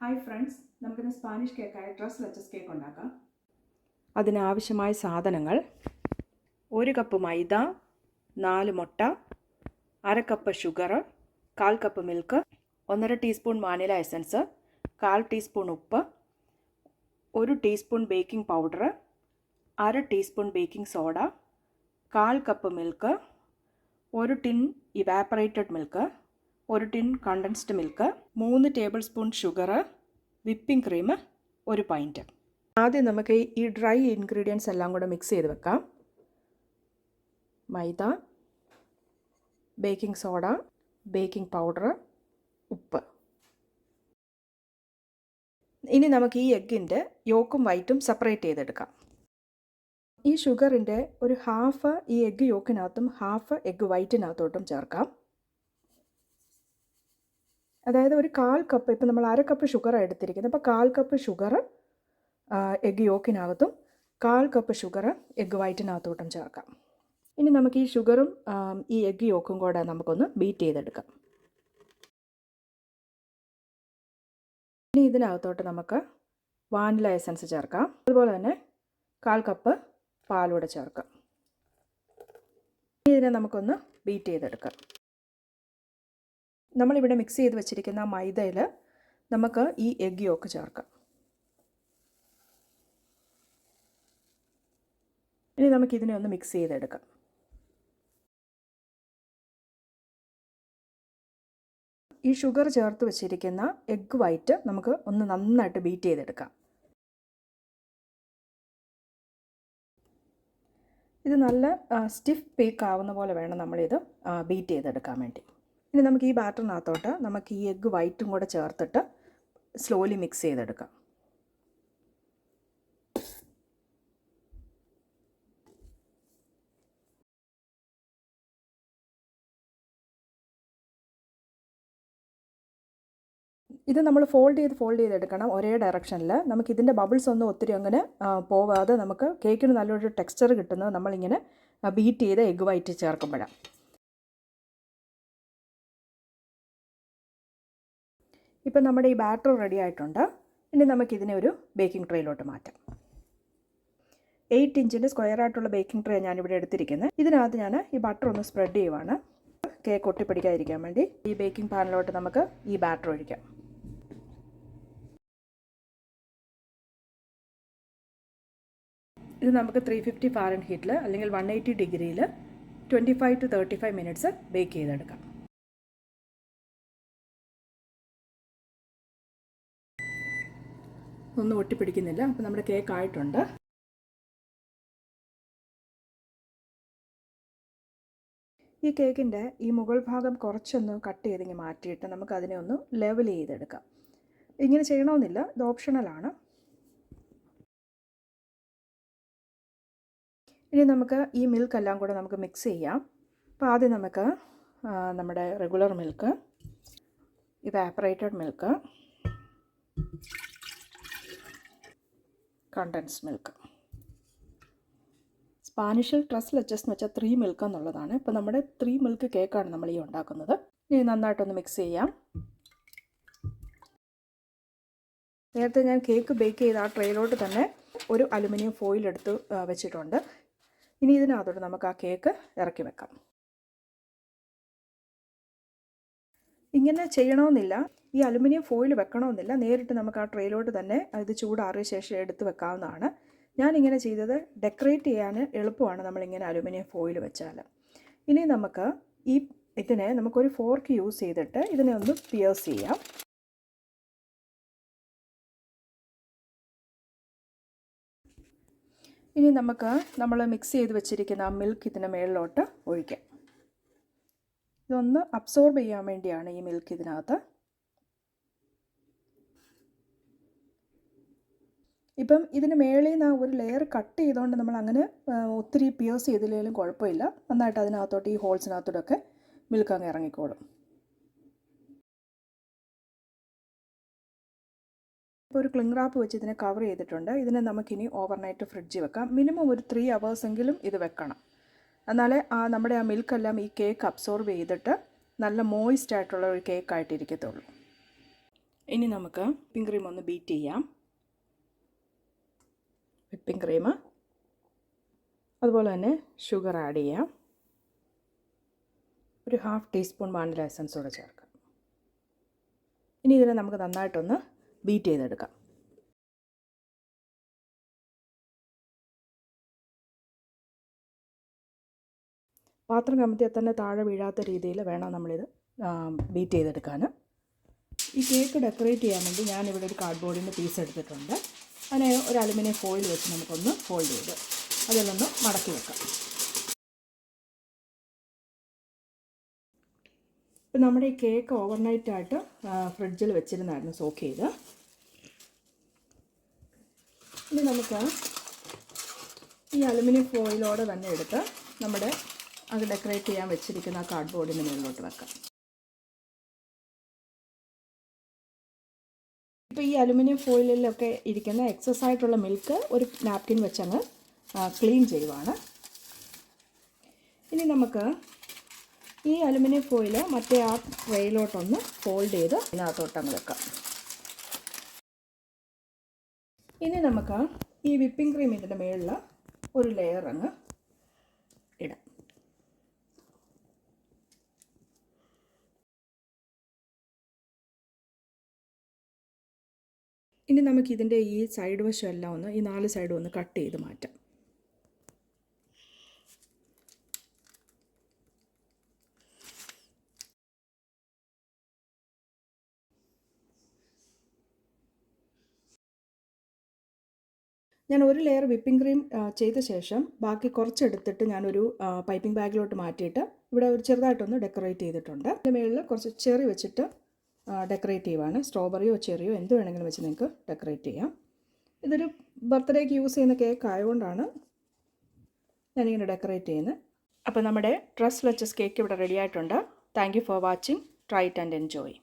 Hi friends, നമുക്കിന്ന് Spanish കേക്കായ leches cake ഉണ്ടാക്കാം. അതിനാവശ്യമായ സാധനങ്ങൾ: 1 കപ്പ് മൈദ, 4 മുട്ട, 1/2 cup sugar, 1/4 cup milk, 1.5 teaspoon vanilla essence, 1/4 teaspoon ഉപ്പ്, 1 teaspoon baking powder, 1/2 teaspoon baking soda, 1/4 cup milk, 1 tin evaporated milk, 1 tin condensed milk, 3 table spoon sugar, whipping cream 1 പൈൻറ്റ്. ആദ്യം നമുക്ക് ഈ dry ingredients എല്ലാം കൂടെ മിക്സ് ചെയ്ത് വെക്കാം. മൈദ, baking soda, baking powder, ഉപ്പ്. ഇനി നമുക്ക് ഈ എഗ്ഗിൻ്റെ യോക്കും വൈറ്റും സെപ്പറേറ്റ് ചെയ്തെടുക്കാം. ഈ ഷുഗറിൻ്റെ ഒരു ഹാഫ് ഈ എഗ്ഗ് യോക്കിനകത്തും ഹാഫ് എഗ്ഗ് വൈറ്റിനകത്തോട്ടും ചേർക്കാം. അതായത് ഒരു 1/4 കപ്പ്, ഇപ്പം നമ്മൾ 1/2 കപ്പ് ഷുഗറാണ് എടുത്തിരിക്കുന്നത്. അപ്പോൾ 1/4 കപ്പ് ഷുഗർ എഗ്ഗ് യോക്കിനകത്തും 1/4 കപ്പ് ഷുഗർ എഗ്ഗ് വൈറ്റിനകത്തോട്ടും ചേർക്കാം. ഇനി നമുക്ക് ഈ ഷുഗറും ഈ എഗ്ഗ് യോക്കും കൂടെ നമുക്കൊന്ന് ബീറ്റ് ചെയ്തെടുക്കാം. ഇനി ഇതിനകത്തോട്ട് നമുക്ക് വാനില എസൻസ് ചേർക്കാം. അതുപോലെ തന്നെ 1/4 കപ്പ് പാലൂടെ ചേർക്കാം. ഇതിനെ നമുക്കൊന്ന് ബീറ്റ് ചെയ്തെടുക്കാം. നമ്മളിവിടെ മിക്സ് ചെയ്ത് വെച്ചിരിക്കുന്ന മൈദയിൽ നമുക്ക് ഈ എഗ്ഗ് യോക്ക് ചേർക്കാം. ഇനി നമുക്കിതിനെ ഒന്ന് മിക്സ് ചെയ്തെടുക്കാം. ഈ ഷുഗർ ചേർത്ത് വെച്ചിരിക്കുന്ന എഗ്ഗ് വൈറ്റ് നമുക്ക് ഒന്ന് നന്നായിട്ട് ബീറ്റ് ചെയ്തെടുക്കാം. ഇത് നല്ല സ്റ്റിഫ് പേക്ക് ആവുന്ന പോലെ വേണം നമ്മളിത് ബീറ്റ് ചെയ്തെടുക്കാൻ വേണ്ടി. ഇനി നമുക്ക് ഈ ബാറ്ററിനകത്തോട്ട് നമുക്ക് ഈ എഗ്ഗ് വൈറ്റും കൂടെ ചേർത്തിട്ട് സ്ലോലി മിക്സ് ചെയ്തെടുക്കാം. ഇത് നമ്മൾ ഫോൾഡ് ചെയ്തെടുക്കണം ഒരേ ഡയറക്ഷനിൽ. നമുക്കിതിൻ്റെ ബബിൾസ് ഒന്നും ഒത്തിരി അങ്ങനെ പോവാതെ നമുക്ക് കേക്കിന് നല്ലൊരു ടെക്സ്ചർ കിട്ടുന്നത് നമ്മളിങ്ങനെ ബീറ്റ് ചെയ്ത് എഗ്ഗ് വൈറ്റ് ചേർക്കുമ്പോഴാണ്. ഇപ്പം നമ്മുടെ ഈ ബാറ്റർ റെഡി ആയിട്ടുണ്ട്. ഇനി നമുക്കിതിനെ ഒരു ബേക്കിംഗ് ട്രേയിലോട്ട് മാറ്റാം. 8 ഇഞ്ചിൻ്റെ സ്ക്വയറായിട്ടുള്ള ബേക്കിംഗ് ട്രേ ഞാനിവിടെ എടുത്തിരിക്കുന്നത്. ഇതിനകത്ത് ഞാൻ ഈ ബട്ടർ ഒന്ന് സ്പ്രെഡ് ചെയ്യുവാണ്, കേക്ക് ഒട്ടിപ്പിടിക്കാതിരിക്കാൻ വേണ്ടി. ഈ ബേക്കിംഗ് പാനിലോട്ട് നമുക്ക് ഈ ബാറ്റർ ഒഴിക്കാം. ഇത് നമുക്ക് 350 ഫാരൻഹീറ്റിൽ അല്ലെങ്കിൽ 180 ഡിഗ്രിയിൽ 25 to 35 മിനിറ്റ്സ് ബേക്ക് ചെയ്തെടുക്കാം. ഒന്നും ഒട്ടിപ്പിടിക്കുന്നില്ല. അപ്പോൾ നമ്മുടെ കേക്ക് ആയിട്ടുണ്ട്. ഈ കേക്കിൻ്റെ ഈ മുകൾ ഭാഗം കുറച്ചൊന്ന് കട്ട് ചെയ്തിങ്ങനെ മാറ്റിയിട്ട് നമുക്കതിനെ ഒന്ന് ലെവൽ ചെയ്തെടുക്കാം. ഇങ്ങനെ ചെയ്യണമെന്നില്ല, ഇത് ഓപ്ഷണലാണ്. ഇനി നമുക്ക് ഈ മിൽക്ക് എല്ലാം കൂടെ നമുക്ക് മിക്സ് ചെയ്യാം. അപ്പോൾ ആദ്യം നമുക്ക് നമ്മുടെ regular milk, evaporated milk, condensed milk. സ്പാനിഷിൽ ലെച്ചസ് എന്ന് വെച്ചാൽ 3 മിൽക്ക് എന്നുള്ളതാണ്. ഇപ്പോൾ നമ്മുടെ 3 മിൽക്ക് കേക്കാണ് നമ്മൾ ഈ ഉണ്ടാക്കുന്നത്. ഇനി നന്നായിട്ടൊന്ന് മിക്സ് ചെയ്യാം. നേരത്തെ ഞാൻ കേക്ക് ബേക്ക് ചെയ്ത ആ ട്രേയിലോട്ട് തന്നെ ഒരു അലുമിനിയം ഫോയിൽ എടുത്ത് വെച്ചിട്ടുണ്ട്. ഇനി ഇതിനകത്തോട്ട് നമുക്ക് ആ കേക്ക് ഇറക്കി വെക്കാം. ഇങ്ങനെ ചെയ്യണമെന്നില്ല, ഈ അലുമിനിയം ഫോയിൽ വെക്കണമെന്നില്ല. നേരിട്ട് നമുക്ക് ആ ട്രേയിലോട്ട് തന്നെ ഇത് ചൂടാറിയ ശേഷം എടുത്ത് വെക്കാവുന്നതാണ്. ഞാനിങ്ങനെ ചെയ്തത് ഡെക്കറേറ്റ് ചെയ്യാൻ എളുപ്പമാണ് നമ്മളിങ്ങനെ അലുമിനിയം ഫോയിൽ വെച്ചാൽ. ഇനി നമുക്ക് ഇതിനെ നമുക്കൊരു ഫോർക്ക് യൂസ് ചെയ്തിട്ട് ഇതിനെ ഒന്ന് പിയേഴ്സ് ചെയ്യാം. ഇനി നമുക്ക് നമ്മൾ മിക്സ് ചെയ്ത് വെച്ചിരിക്കുന്ന ആ മിൽക്ക് ഇതിൻ്റെ മുകളിലോട്ട് ഒഴിക്കാം. ഇതൊന്ന് അബ്സോർബ് ചെയ്യാൻ വേണ്ടിയാണ് ഈ മിൽക്ക് ഇതിനകത്ത്. ഇപ്പം ഇതിന് മേളിൽ നിന്ന് ഒരു ലെയർ കട്ട് ചെയ്തുകൊണ്ട് നമ്മൾ അങ്ങനെ ഒത്തിരി പിയേഴ്സ് ചെയ്തില്ലെങ്കിലും കുഴപ്പമില്ല. നന്നായിട്ട് അതിനകത്തോട്ട് ഈ ഹോൾസിനകത്തോട്ടൊക്കെ മിൽക്ക് അങ്ങ് ഇറങ്ങിക്കോളും. ഇപ്പോൾ ഒരു ക്ലിംഗ് റാപ്പ് വെച്ച് ഇതിനെ കവർ ചെയ്തിട്ടുണ്ട്. ഇതിനെ നമുക്കിനി ഓവർനൈറ്റ് ഫ്രിഡ്ജിൽ വെക്കാം. മിനിമം ഒരു 3 അവേഴ്സെങ്കിലും ഇത് വെക്കണം. എന്നാലേ നമ്മുടെ ആ മിൽക്കെല്ലാം ഈ കേക്ക് അബ്സോർബ് ചെയ്തിട്ട് നല്ല മോയിസ്റ്റ് ആയിട്ടുള്ള ഒരു കേക്കായിട്ടിരിക്കത്തുള്ളൂ. ഇനി നമുക്ക് വിപ്പിംഗ് ക്രീം ഒന്ന് ബീറ്റ് ചെയ്യാം. വിപ്പിംഗ് ക്രീം അതുപോലെ തന്നെ ഷുഗർ ആഡ് ചെയ്യാം. ഒരു 1/2 ടീസ്പൂൺ വാനില എസൻസ് കൂടെ ചേർക്കാം. ഇനി ഇതിനെ നമുക്ക് നന്നായിട്ടൊന്ന് ബീറ്റ് ചെയ്തെടുക്കാം. പാത്രം കമത്തിയാൽ തന്നെ താഴെ വീഴാത്ത രീതിയിൽ വേണം നമ്മളിത് ബീറ്റ് ചെയ്തെടുക്കാൻ. ഈ കേക്ക് ഡെക്കറേറ്റ് ചെയ്യാൻ വേണ്ടി ഞാനിവിടെ ഒരു കാർഡ്ബോർഡിൻ്റെ പീസ് എടുത്തിട്ടുണ്ട്. അതിനെ ഒരു അലുമിനിയം ഫോയിൽ വെച്ച് നമുക്കൊന്ന് ഫോൾഡ് ചെയ്ത് അതിലൊന്ന് മടക്കി വെക്കാം. ഇപ്പം നമ്മുടെ ഈ കേക്ക് ഓവർനൈറ്റായിട്ട് ഫ്രിഡ്ജിൽ വെച്ചിരുന്നായിരുന്നു സോക്ക് ചെയ്ത്. ഇനി നമുക്ക് ഈ അലുമിനിയം ഫോയിലോടെ തന്നെ എടുത്ത് നമ്മുടെ അത് ഡെക്കറേറ്റ് ചെയ്യാൻ വെച്ചിരിക്കുന്ന ആ കാർഡ്ബോർഡിന് മുകളിലോട്ട് വെക്കാം. ഇപ്പോൾ ഈ അലുമിനിയം ഫോയിലിലൊക്കെ ഇരിക്കുന്ന എക്സസ് ആയിട്ടുള്ള മിൽക്ക് ഒരു നാപ്കിൻ വെച്ചങ്ങ് ക്ലീൻ ചെയ്യുവാണ്. ഇനി നമുക്ക് ഈ അലുമിനിയം ഫോയിൽ മറ്റേ ആ ട്രേയിലോട്ടൊന്ന് ഫോൾഡ് ചെയ്ത് ഇതിനകത്തോട്ടങ്ങ് വെക്കാം. ഇനി നമുക്ക് ഈ വിപ്പിംഗ് ക്രീം ഇതിൻ്റെ മുകളിൽ ഒരു ലെയർ അങ്ങ് ഇടാം. ഇനി നമുക്കിതിൻ്റെ ഈ സൈഡ് വശം എല്ലാം ഒന്ന് ഈ 4 സൈഡും ഒന്ന് കട്ട് ചെയ്ത് മാറ്റാം. ഞാൻ ഒരു ലെയർ വിപ്പിംഗ് ക്രീം ചെയ്ത ശേഷം ബാക്കി കുറച്ചെടുത്തിട്ട് ഞാനൊരു പൈപ്പിംഗ് ബാഗിലോട്ട് മാറ്റിയിട്ട് ഇവിടെ ഒരു ചെറുതായിട്ടൊന്ന് ഡെക്കറേറ്റ് ചെയ്തിട്ടുണ്ട്. അതിൻ്റെ മുകളിൽ കുറച്ച് ചെറി വെച്ചിട്ട് ഡെക്കറേറ്റ് ചെയ്യുവാണ്. സ്ട്രോബെറിയോ ചെറിയോ എന്ത് വേണമെങ്കിലും വെച്ച് നിങ്ങൾക്ക് ഡെക്കറേറ്റ് ചെയ്യാം. ഇതൊരു ബർത്ത്ഡേക്ക് യൂസ് ചെയ്യുന്ന കേക്ക് ആയതുകൊണ്ടാണ് ഞാനിങ്ങനെ ഡെക്കറേറ്റ് ചെയ്യുന്നത്. അപ്പോൾ നമ്മുടെ ലെച്ചസ് കേക്ക് ഇവിടെ റെഡി ആയിട്ടുണ്ട്. Thank you for watching. Try it and enjoy.